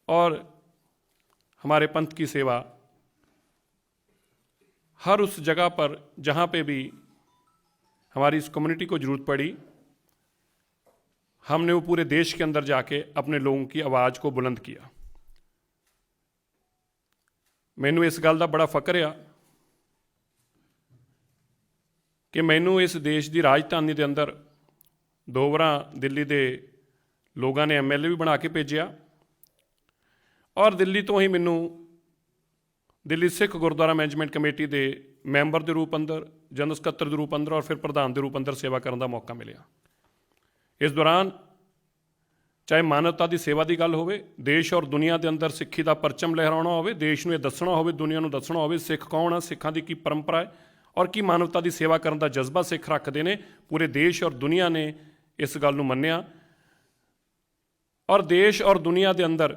और हमारे पंथ की सेवा हर उस जगह पर जहाँ पे भी हमारी इस कम्युनिटी को ज़रूरत पड़ी, हमने वो पूरे देश के अंदर जाके अपने लोगों की आवाज़ को बुलंद किया। मैनू इस गल का बड़ा फकर आ कि मैनू इस देश की राजधानी के अंदर 2 बार दिल्ली के लोगों ने MLA भी बना के भेजा और दिल्ली तो ही मैनू दिल्ली सिख गुरुद्वारा मैनेजमेंट कमेटी के मैंबर के रूप अंदर, जनरल सकत्तर के रूप अंदर और फिर प्रधान के रूप अंदर सेवा करने का मौका मिला। इस दौरान चाहे मानवता की सेवा की गल होवे, देश और दुनिया के अंदर सिक्खी का परचम लहराना होवे, देश नूं दसना होवे, दुनिया नूं दसना होवे सिख कौन आ, सिखां की परंपरा है और की मानवता की सेवा करने का जज्बा सिख रखते हैं। पूरे देश और दुनिया ने इस गल नूं मन्निया और देश और दुनिया के अंदर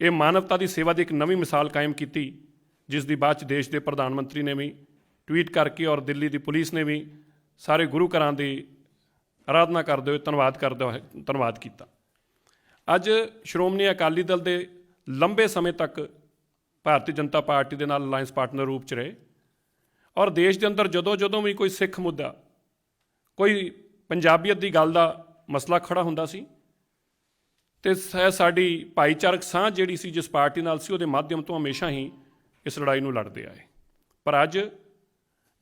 ये मानवता की सेवा की एक नवी मिसाल कायम की, जिसकी बाद देश के प्रधानमंत्री ने भी ट्वीट करके और दिल्ली की पुलिस ने भी सारे गुरु घरां की आराधना करते हुए धन्यवाद किया। अज श्रोमणी अकाली दल के लंबे समय तक भारतीय जनता पार्टी के नाल अलायंस पार्टनर रूप च रहे और देश के अंदर जदों भी कोई सिख मुद्दा, कोई पंजाबीयत की गल का मसला खड़ा हुंदा सी ते साडी भाईचारक साँझ जिहड़ी सी जिस पार्टी नाल सी उहदे माध्यम तो हमेशा ही इस लड़ाई नूं लड़ते आए। पर अज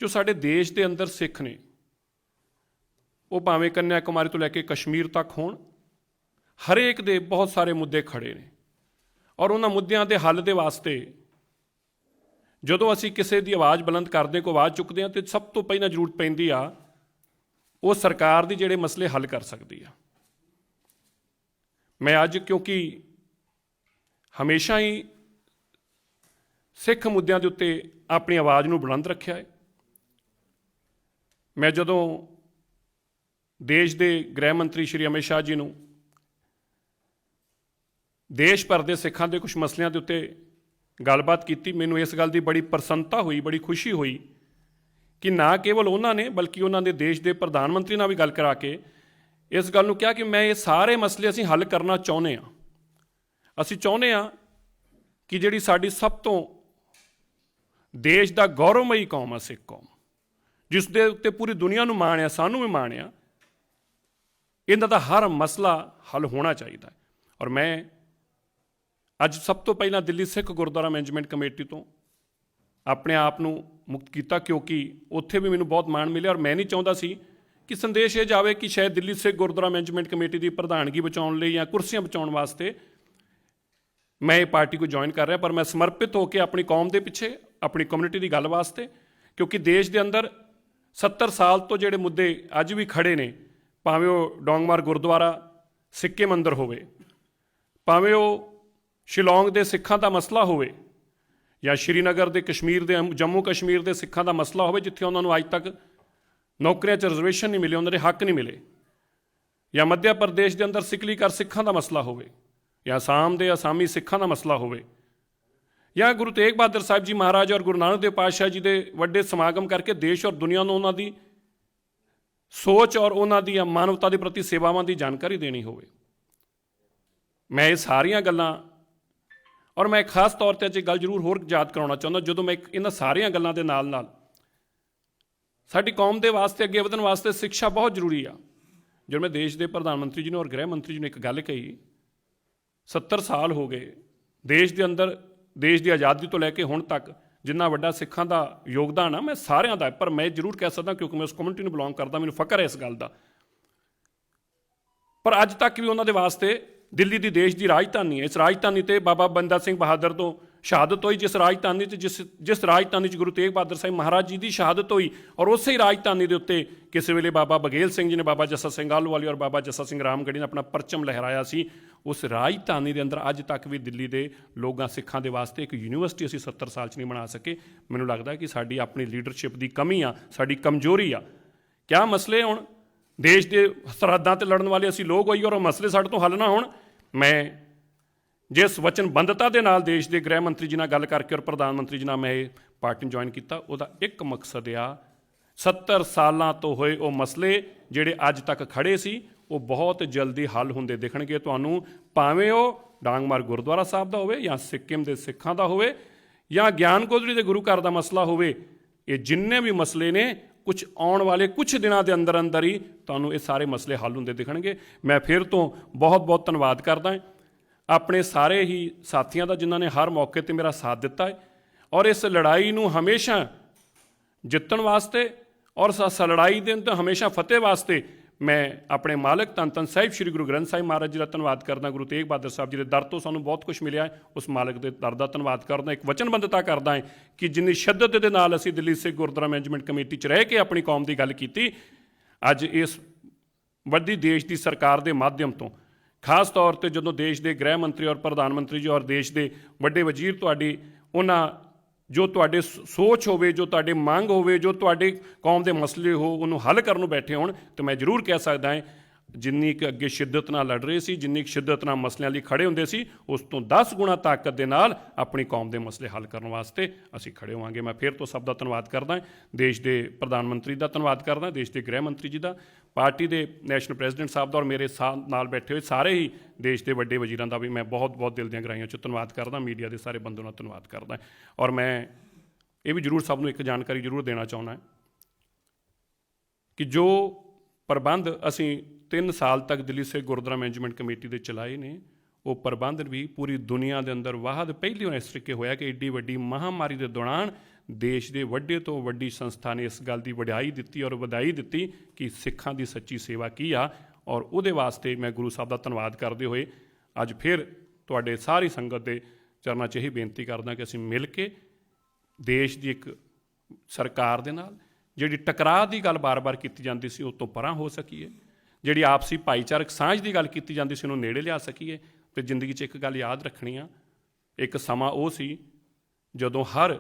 जो साडे देश के अंदर सिख ने, वो भावें कन्याकुमारी तो लैके कश्मीर तक होण, हरेक दे बहुत सारे मुद्दे खड़े ने और उन्हां मुद्दिआं दे हल दे वास्ते जदों असीं किसी की आवाज़ बुलंद करदे को आवाज़ चुकदे हां ते सब तो पहलां जरूरत पैंदी आ वो सरकार दी जिहड़े मसले हल कर सकदी आ। मैं अज क्योंकि हमेशा ही सिख मुद्दों के उत्ते अपनी आवाज़ नूं बुलंद रखिया है। मैं जदों देश के गृह मंत्री श्री अमित शाह जी नूं देश भर के सिखां के कुछ मसलों के उत्ते गलबात की, मैनूं इस गल की बड़ी प्रसन्नता हुई, बड़ी खुशी हुई कि ना केवल उन्होंने बल्कि उन्होंने देश के प्रधानमंत्री नाल भी गल करा के इस गल नूं कहा कि मैं ये सारे मसले असीं हल करना चाहुंदे हां। असीं चाहुंदे हां कि जिहड़ी साडी सब तो देश का गौरवमयी कौम आ सिख कौम, जिस दे उत्ते पूरी दुनिया नूं माण आ, सानूं भी माण आ, इन्हां दा हर मसला हल होना चाहिए। और मैं अज सब तो पहला दिल्ली सिख गुरुद्वारा मैनेजमेंट कमेटी तो अपने आप नूं मुक्त किया क्योंकि उत्थे भी मैनूं बहुत माण मिलिया और मैं नहीं चाहुंदा सी कि संदेश ये जाए कि शायद दिल्ली सिख गुरुद्वारा मैनेजमेंट कमेटी की प्रधानगी बचाने लई या कुर्सियां बचाने वास्ते मैं ये पार्टी को ज्वाइन कर रहा, पर मैं समर्पित होकर अपनी कौम के पिछे, अपनी कम्युनिटी की गल वास्ते, क्योंकि देश के अंदर 70 साल तो जिहड़े मुद्दे अज भी खड़े ने, भावें वो डोंगमार गुरुद्वारा सिक्के मंदिर होवे, भावें वो शिलोंग के सिखां का मसला होवे या श्रीनगर के कश्मीर के जम्मू कश्मीर के सिखां का मसला होवे जिथे उन्होंने अज तक नौकरियां च रिजर्वेशन नहीं मिले, उन्होंने हक नहीं मिले, या मध्य प्रदेश के अंदर सिकली कर सिखां का मसला होवे या आसाम के आसामी सिखां का मसला होवे या गुरु तेग बहादुर साहब जी महाराज और गुरु नानक देव पातशाह जी के वड्डे समागम करके देश और दुनिया को उन्हों की सोच और उन्हों दी मानवता के प्रति सेवावां की जानकारी देनी होवे। मैं ये सारियां गल्लां और मैं खास तौर पर अज गल जरूर होर याद कराउणा चाहुंदा, जदों मैं इन्हां सारियां गल्लां दे नाल नाल साडी कौम दे वास्ते अगे वधण वास्ते शिक्षा बहुत जरूरी आ। जो मैं देश के प्रधानमंत्री जी ने और गृह मंत्री जी ने एक गल कही, 70 साल हो गए देश के अंदर, देश की आज़ादी तो लैके हुण तक जिन्ना वड्डा सिखां दा योगदान आ, मैं सारियां दा, पर मैं जरूर कह सकदा क्योंकि मैं उस कम्युनिटी नूं बिलोंग करदा, मैनूं फकर है इस गल दा। पर अज तक भी उन्हां दे वास्ते दिल्ली की देश की राजधानी है, इस राजधानी ते बाबा बंदा सिंह बहादुर तो शहादत हुई, जिस राजधानी जिस राजधानी गुरु तेग बहादुर साहिब महाराज जी की शहादत हुई, और उस ही राजधानी के उत्ते किसी वेले बाबा बघेल सिंह जी ने, बाबा जस्सा सिंह आलूवाली और बाबा जस्सा सिंह रामगढ़ी ने अपना परचम लहराया सी। उस राजधानी के अंदर अज तक भी दिल्ली के लोगों सिखां के वास्ते एक यूनीवर्सिटी असीं 70 साल च नहीं बना सके। मैनूं लगदा कि साडी अपनी लीडरशिप की कमी आ, साडी कमजोरी आ। क्या मसले हुण देश के सरहदां ते लड़न वाले असीं लोग होई और मसले साडे तो हल ना होण। मैं जिस वचनबंधता के नाल देश के गृह मंत्री जी नाल गल करके और प्रधानमंत्री जी नाल मैं पार्टी ज्वाइन किया, उहदा एक मकसद आ 70 सालां तो होए वो मसले जिहड़े अज तक खड़े सी ਉਹ ਬਹੁਤ ਜਲਦੀ ਹੱਲ ਹੁੰਦੇ ਦਿਖਣਗੇ ਤੁਹਾਨੂੰ, ਭਾਵੇਂ ਉਹ ਡਾਂਗਮਾਰ ਗੁਰਦੁਆਰਾ ਸਾਹਿਬ ਦਾ ਹੋਵੇ ਜਾਂ ਸਿੱਕਿਮ ਦੇ ਸਿੱਖਾਂ ਦਾ ਹੋਵੇ ਜਾਂ ਗਿਆਨ ਕੋਤੜੀ ਦੇ ਗੁਰੂ ਘਰ ਦਾ ਮਸਲਾ ਹੋਵੇ। ਇਹ ਜਿੰਨੇ ਵੀ ਮਸਲੇ ਨੇ ਕੁਝ ਆਉਣ ਵਾਲੇ ਕੁਝ ਦਿਨਾਂ ਦੇ ਅੰਦਰ ਅੰਦਰ ਹੀ ਤੁਹਾਨੂੰ ਇਹ ਸਾਰੇ ਮਸਲੇ ਹੱਲ ਹੁੰਦੇ ਦਿਖਣਗੇ। ਮੈਂ ਫਿਰ ਤੋਂ ਬਹੁਤ ਬਹੁਤ ਧੰਨਵਾਦ ਕਰਦਾ ਆਪਣੇ ਸਾਰੇ ਹੀ ਸਾਥੀਆਂ ਦਾ ਜਿਨ੍ਹਾਂ ਨੇ ਹਰ ਮੌਕੇ ਤੇ ਮੇਰਾ ਸਾਥ ਦਿੱਤਾ ਹੈ ਔਰ ਇਸ ਲੜਾਈ ਨੂੰ ਹਮੇਸ਼ਾ ਜਿੱਤਣ ਵਾਸਤੇ ਔਰ ਇਸ ਲੜਾਈ ਦੇ ਅੰਦਰ ਹਮੇਸ਼ਾ ਫਤਿਹ ਵਾਸਤੇ ਮੈਂ ਆਪਣੇ ਮਾਲਕ ਧੰਨ ਧੰਨ ਸਾਹਿਬ ਸ੍ਰੀ ਗੁਰੂ ਗ੍ਰੰਥ ਸਾਹਿਬ ਮਹਾਰਾਜ ਜੀ ਦਾ ਧੰਨਵਾਦ ਕਰਦਾ। ਗੁਰੂ ਤੇਗ ਬਹਾਦਰ ਸਾਹਿਬ ਜੀ ਦੇ ਦਰ ਤੋਂ ਸਾਨੂੰ ਬਹੁਤ ਕੁਝ ਮਿਲਿਆ ਹੈ, ਉਸ ਮਾਲਕ ਦੇ ਦਰ ਦਾ ਧੰਨਵਾਦ ਕਰਦਾ। ਇੱਕ ਵਚਨਬੱਧਤਾ ਕਰਦਾ ਹੈ ਕਿ ਜਿੰਨੀ ਸ਼ਿੱਦਤ ਦੇ ਨਾਲ ਅਸੀਂ ਦਿੱਲੀ ਸਿੱਖ ਗੁਰਦੁਆਰਾ ਮੈਨੇਜਮੈਂਟ ਕਮੇਟੀ 'ਚ ਰਹਿ ਕੇ ਆਪਣੀ ਕੌਮ ਦੀ ਗੱਲ ਕੀਤੀ, ਅੱਜ ਇਸ ਵੱਡੀ ਦੇਸ਼ ਦੀ ਸਰਕਾਰ ਦੇ ਮਾਧਿਅਮ ਤੋਂ, ਖਾਸ ਤੌਰ ਤੇ ਜਦੋਂ ਦੇਸ਼ ਦੇ ਗ੍ਰਹਿ ਮੰਤਰੀ ਔਰ ਪ੍ਰਧਾਨ ਮੰਤਰੀ ਜੀ ਔਰ ਦੇਸ਼ ਦੇ ਵੱਡੇ ਵਜ਼ੀਰ ਤੁਹਾਡੀ ਉਹਨਾਂ ਜੋ ਤੁਹਾਡੇ ਸੋਚ ਹੋਵੇ, ਜੋ ਤੁਹਾਡੇ ਮੰਗ ਹੋਵੇ, ਜੋ ਤੁਹਾਡੇ ਕੌਮ ਦੇ ਮਸਲੇ ਹੋ ਉਹਨੂੰ ਹੱਲ ਕਰਨ ਨੂੰ ਬੈਠੇ ਹੋਣ, ਤਾਂ ਮੈਂ ਜ਼ਰੂਰ ਕਹਿ ਸਕਦਾ ਹਾਂ ਜਿੰਨੀ ਕੁ ਅੱਗੇ ਸ਼ਿੱਦਤ ਨਾਲ ਲੜ ਰਹੇ ਸੀ, ਜਿੰਨੀ ਕੁ ਸ਼ਿੱਦਤ ਨਾਲ ਮਸਲਿਆਂ ਲਈ ਖੜੇ ਹੁੰਦੇ ਸੀ, ਉਸ ਤੋਂ 10 ਗੁਣਾ ਤਾਕਤ ਦੇ ਨਾਲ ਆਪਣੀ ਕੌਮ ਦੇ ਮਸਲੇ ਹੱਲ ਕਰਨ ਵਾਸਤੇ ਅਸੀਂ ਖੜੇ ਹੋਵਾਂਗੇ। ਮੈਂ ਫਿਰ ਤੋਂ ਸਭ ਦਾ ਧੰਨਵਾਦ ਕਰਦਾ, ਦੇਸ਼ ਦੇ ਪ੍ਰਧਾਨ ਮੰਤਰੀ ਦਾ ਧੰਨਵਾਦ ਕਰਦਾ, ਦੇਸ਼ ਦੇ ਗ੍ਰਹਿ ਮੰਤਰੀ ਜੀ ਦਾ, ਪਾਰਟੀ ਦੇ ਨੈਸ਼ਨਲ ਪ੍ਰੈਜ਼ੀਡੈਂਟ ਸਾਹਿਬ ਦਾ ਔਰ ਮੇਰੇ ਸਾਥ ਨਾਲ ਬੈਠੇ ਹੋਏ ਸਾਰੇ ਹੀ ਦੇਸ਼ ਦੇ ਵੱਡੇ ਵਜ਼ੀਰਾਂ ਦਾ ਵੀ ਮੈਂ ਬਹੁਤ ਬਹੁਤ ਦਿਲ ਦੀਆਂ ਗਹਿਰਾਈਆਂ 'ਚ ਧੰਨਵਾਦ ਕਰਦਾ। ਮੀਡੀਆ ਦੇ ਸਾਰੇ ਬੰਦਿਆਂ ਦਾ ਧੰਨਵਾਦ ਕਰਦਾ ਔਰ ਮੈਂ ਇਹ ਵੀ ਜ਼ਰੂਰ ਸਭ ਨੂੰ ਇੱਕ ਜਾਣਕਾਰੀ ਜ਼ਰੂਰ ਦੇਣਾ ਚਾਹੁੰਦਾ ਕਿ ਜੋ ਪ੍ਰਬੰਧ ਅਸੀਂ 3 ਸਾਲ ਤੱਕ ਦਿੱਲੀ ਸਿੱਖ ਗੁਰਦੁਆਰਾ ਮੈਨੇਜਮੈਂਟ ਕਮੇਟੀ ਦੇ ਚਲਾਏ ਨੇ, ਉਹ ਪ੍ਰਬੰਧ ਵੀ ਪੂਰੀ ਦੁਨੀਆ ਦੇ ਅੰਦਰ ਵਾਹਦ ਪਹਿਲੀ ਵਾਰ ਇਸ ਤਰੀਕੇ ਹੋਇਆ ਕਿ ਏਡੀ ਵੱਡੀ ਮਹਾਂਮਾਰੀ ਦੇ ਦੌਰਾਨ ਦੇਸ਼ ਦੇ ਵੱਡੇ ਤੋਂ ਵੱਡੀ ਸੰਸਥਾ ਨੇ ਇਸ ਗੱਲ ਦੀ ਵਡਿਆਈ ਦਿੱਤੀ ਔਰ ਵਧਾਈ ਦਿੱਤੀ ਕਿ ਸਿੱਖਾਂ ਦੀ ਸੱਚੀ ਸੇਵਾ ਕੀ ਆ। ਔਰ ਉਹਦੇ ਵਾਸਤੇ ਮੈਂ ਗੁਰੂ ਸਾਹਿਬ ਦਾ ਧੰਨਵਾਦ ਕਰਦੇ ਹੋਏ ਅੱਜ ਫਿਰ ਤੁਹਾਡੇ ਸਾਰੀ ਸੰਗਤ ਦੇ ਚਰਨਾਂ 'ਚ ਇਹ ਬੇਨਤੀ ਕਰਦਾ ਕਿ ਅਸੀਂ ਮਿਲ ਕੇ ਦੇਸ਼ ਦੀ ਇੱਕ ਸਰਕਾਰ ਦੇ ਨਾਲ ਜਿਹੜੀ ਟਕਰਾਅ ਦੀ ਗੱਲ ਬਾਰ-ਬਾਰ ਕੀਤੀ ਜਾਂਦੀ ਸੀ ਉਹ ਤੋਂ ਪਰਾਂ ਹੋ ਸਕੀਏ, ਜਿਹੜੀ ਆਪਸੀ ਭਾਈਚਾਰਕ ਸਾਂਝ ਦੀ ਗੱਲ ਕੀਤੀ ਜਾਂਦੀ ਸੀ ਉਹਨੂੰ ਨੇੜੇ ਲਿਆ ਸਕੀਏ। ਅਤੇ ਜ਼ਿੰਦਗੀ 'ਚ ਇੱਕ ਗੱਲ ਯਾਦ ਰੱਖਣੀ ਆ, ਇੱਕ ਸਮਾਂ ਉਹ ਸੀ ਜਦੋਂ ਹਰ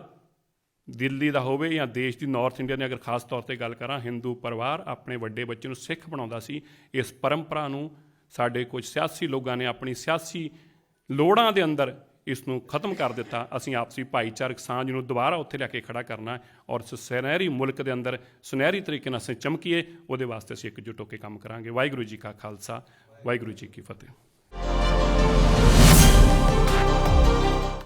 ਦਿੱਲੀ ਦਾ ਹੋਵੇ ਜਾਂ ਦੇਸ਼ ਦੀ ਨਾਰਥ ਇੰਡੀਆ ਦੀ ਅਗਰ ਖਾਸ ਤੌਰ 'ਤੇ ਗੱਲ ਕਰਾਂ, ਹਿੰਦੂ ਪਰਿਵਾਰ ਆਪਣੇ ਵੱਡੇ ਬੱਚੇ ਨੂੰ ਸਿੱਖ ਬਣਾਉਂਦਾ ਸੀ। ਇਸ ਪਰੰਪਰਾ ਨੂੰ ਸਾਡੇ ਕੁਝ ਸਿਆਸੀ ਲੋਕਾਂ ਨੇ ਆਪਣੀ ਸਿਆਸੀ ਲੋੜਾਂ ਦੇ ਅੰਦਰ ਇਸ ਨੂੰ ਖਤਮ ਕਰ ਦਿੱਤਾ। ਅਸੀਂ ਆਪਸੀ ਭਾਈਚਾਰਕ ਸਾਂਝ ਨੂੰ ਦੁਬਾਰਾ ਉੱਥੇ ਲਿਆ ਕੇ ਖੜਾ ਕਰਨਾ ਔਰ ਇਸ ਸੁਨਹਿਰੀ ਮੁਲਕ ਦੇ ਅੰਦਰ ਸੁਨਹਿਰੀ ਤਰੀਕੇ ਨਾਲ ਅਸੀਂ ਚਮਕੀਏ, ਉਹਦੇ ਵਾਸਤੇ ਅਸੀਂ ਇਕਜੁੱਟ ਹੋ ਕੇ ਕੰਮ ਕਰਾਂਗੇ। ਵਾਹਿਗੁਰੂ ਜੀ ਕਾ ਖਾਲਸਾ, ਵਾਹਿਗੁਰੂ ਜੀ ਕੀ ਫਤਿਹ।